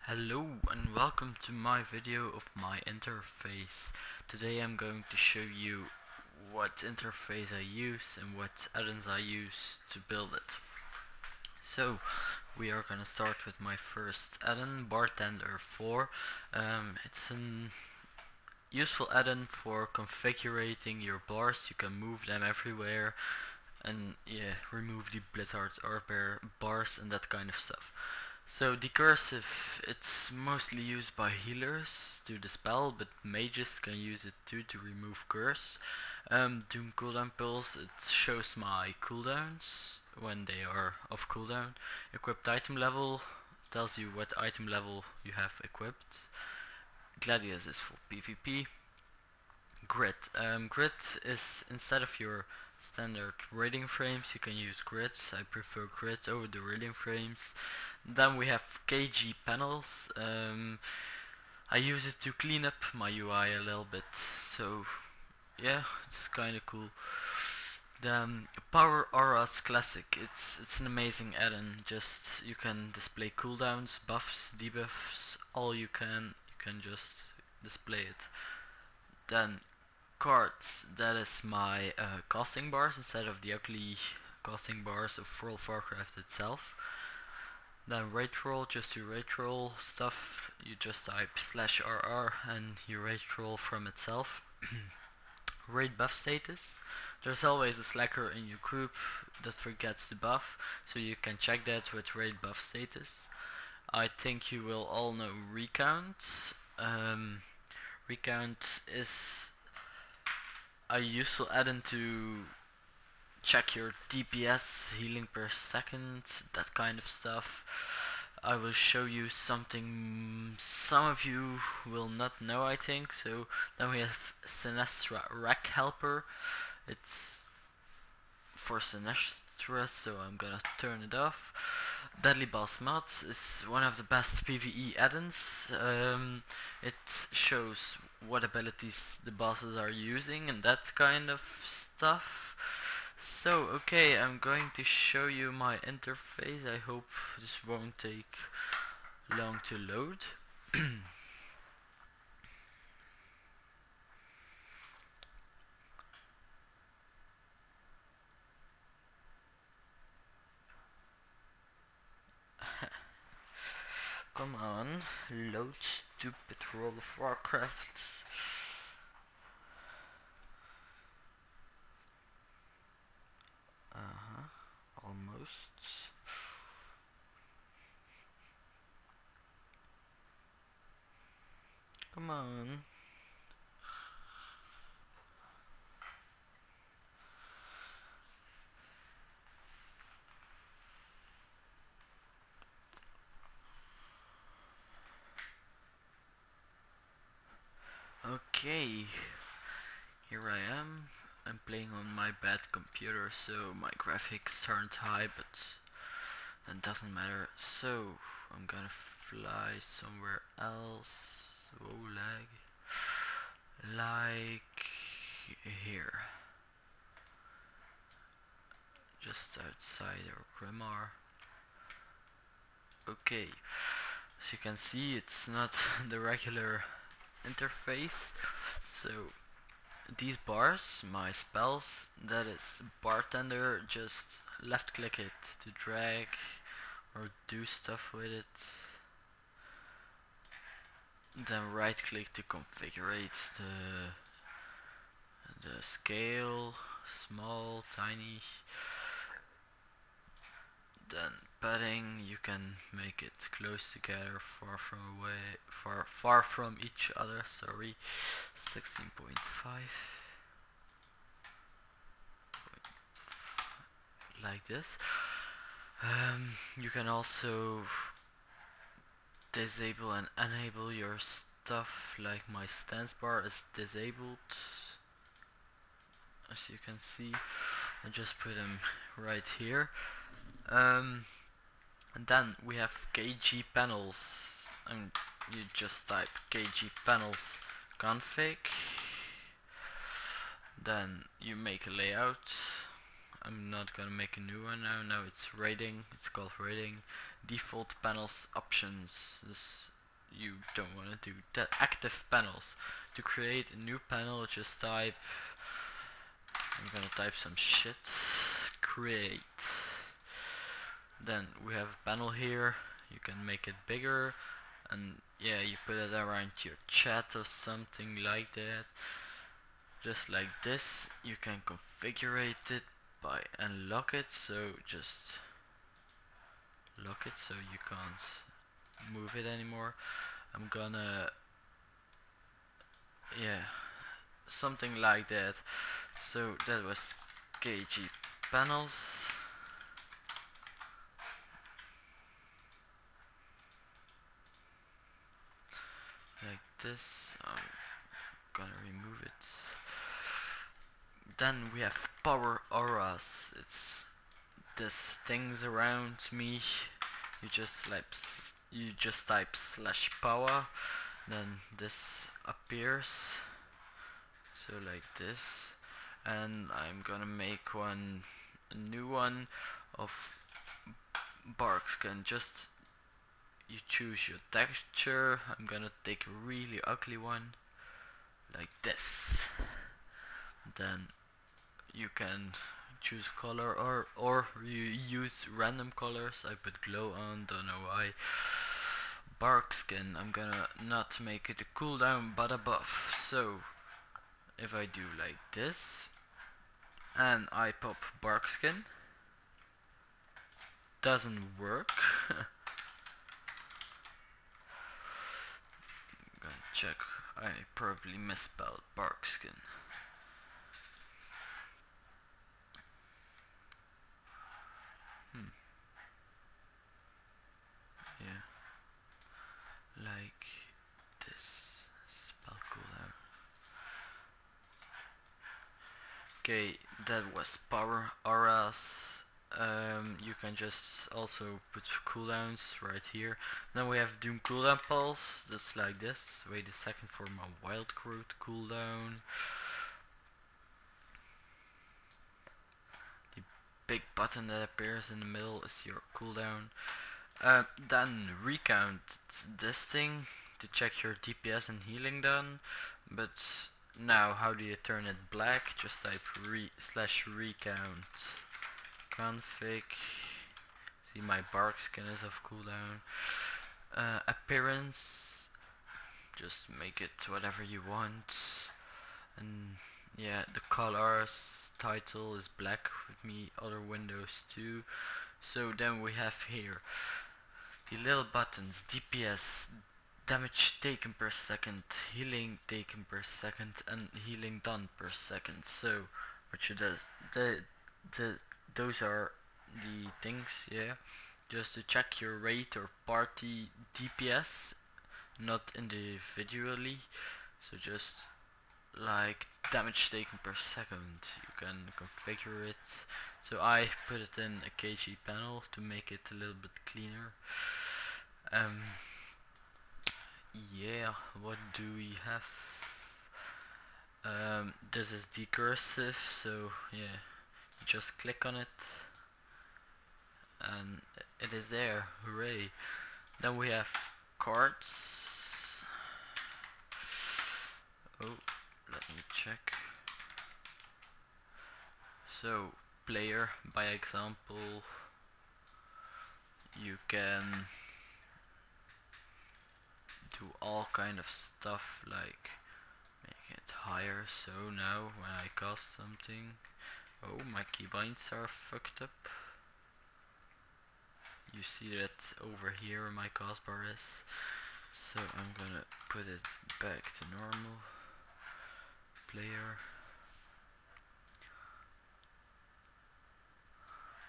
Hello and welcome to my video of my interface. Today I'm going to show you what interface I use and what add-ons I use to build it. So we are gonna start with my first add-on, Bartender 4. It's an useful add-on for configuring your bars. You can move them everywhere and remove the blizzard or bars and that kind of stuff. So the cursive, it's mostly used by healers to the spell, but mages can use it too to remove curse. Doom cooldown pulse, it shows my cooldowns when they are off cooldown. Equipped item level tells you what item level you have equipped. Gladius is for PvP. Grid. Grid is instead of your standard raiding frames, you can use grids. I prefer grid over the raiding frames. Then we have KG panels. I use it to clean up my UI a little bit. So yeah, it's kind of cool. Then Power Auras Classic. It's an amazing add-on. Just you can display cooldowns, buffs, debuffs, all you can. You can just display it. Then cards. That is my casting bars instead of the ugly casting bars of World of Warcraft itself. Then raid roll, just to raid roll stuff, you just type /RR and you raid roll from itself. Raid buff status. There's always a slacker in your group that forgets the buff, so you can check that with raid buff status. I think you will all know recount. Recount is a useful add-on to check your DPS, healing per second, that kind of stuff. I will show you something some of you will not know, I think. So then we have Sinestra Rack Helper. It's for Sinestra, so I'm gonna turn it off. Deadly Boss Mods is one of the best PvE add-ons. It shows what abilities the bosses are using and that kind of stuff. So okay, I'm going to show you my interface. I hope this won't take long to load. Come on, load, stupid World of Warcraft. Almost. Come on. Okay, here I am. I'm playing on my bad computer, so my graphics aren't high, but that doesn't matter. So, I'm gonna fly somewhere else. Whoa, lag. Like here. Just outside our Grimmar. Okay, as you can see, it's not the regular interface. So these bars, my spells, that is bartender, just left click it to drag or do stuff with it. Then right click to configure the scale, small, tiny. Then padding, you can make it close together, far from each other. Sorry, 16.5, like this. You can also disable and enable your stuff, like my stance bar is disabled, as you can see. I just put them right here. And then we have KG panels, and you just type KG panels config. Then you make a layout. I'm not gonna make a new one now. Now it's rating. It's called rating. Default panels options. This you don't want to do that. Active panels. To create a new panel, just type, I'm gonna type some shit, create. Then we have a panel here, you can make it bigger, and yeah, you put it around your chat or something like that. Just like this. You can configure it by unlock it, so just lock it so you can't move it anymore. I'm gonna, yeah, something like that. So that was KG panels. Like this. I'm gonna remove it. Then we have power auras. It's this things around me. You just type slash power. Then this appears. So like this. And I'm gonna make a new one of bark skin. Just you choose your texture. I'm gonna take a really ugly one like this. Then you can choose color, or you use random colors. I put glow on, don't know why. Bark skin, I'm gonna not make it a cooldown but a buff. So if I do like this and I pop bark skin, doesn't work. Gonna check. I probably misspelled bark skin. Yeah, like this. Spell cooldown. Okay, that was power auras. You can just also put cooldowns right here. Then we have Doom cooldown pulse. That's like this. Wait a second for my wild growth cooldown. The big button that appears in the middle is your cooldown. Then recount this thing to check your DPS and healing done. But now, how do you turn it black? Just type /recount config. See, my bark skin is off cooldown. Appearance, just make it whatever you want. And yeah, the colors title is black with me, other windows too. So then we have here the little buttons: DPS, damage taken per second, healing taken per second, and healing done per second. So what you does, the those are the things, yeah, just to check your raid or party DPS, not individually. So just like damage taken per second, you can configure it. So I put it in a KG panel to make it a little bit cleaner. Um, yeah, what do we have? This is decursive, so yeah, you just click on it and it is there. Hooray! Then we have cards. Oh, let me check. So player, by example, you can do all kind of stuff like make it higher. So now when I cast something, oh, my keybinds are fucked up. You see that over here my cast bar is. So I'm gonna put it back to normal. Player.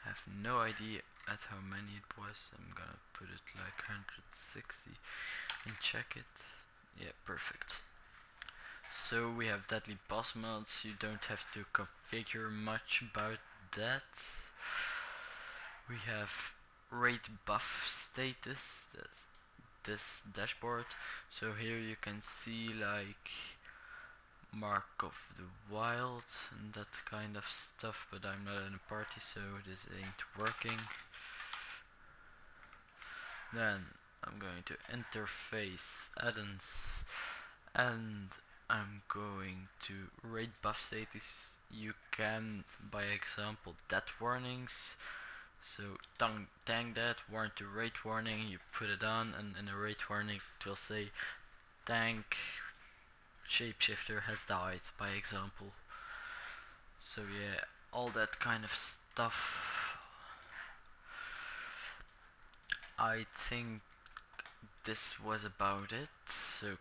I have no idea at how many it was. I'm gonna put it like 160 and check it. Yeah, perfect. So we have deadly boss mods. You don't have to configure much about that. We have raid buff status. That's this dashboard. So here you can see like Mark of the Wild and that kind of stuff, but I'm not in a party, so this ain't working. Then I'm going to interface addons, and I'm going to rate buff status. You can, by example, death warnings. So tank that, warrant to rate warning, you put it on, and in the rate warning it will say tank shapeshifter has died, by example. So yeah, all that kind of stuff. I think this was about it. So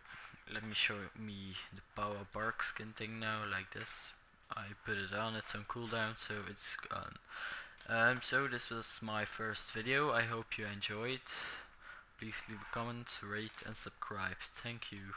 let me show me the power bark skin thing now, like this. I put it on, it's on cooldown, so it's gone. So this was my first video. I hope you enjoyed. Please leave a comment, rate and subscribe. Thank you.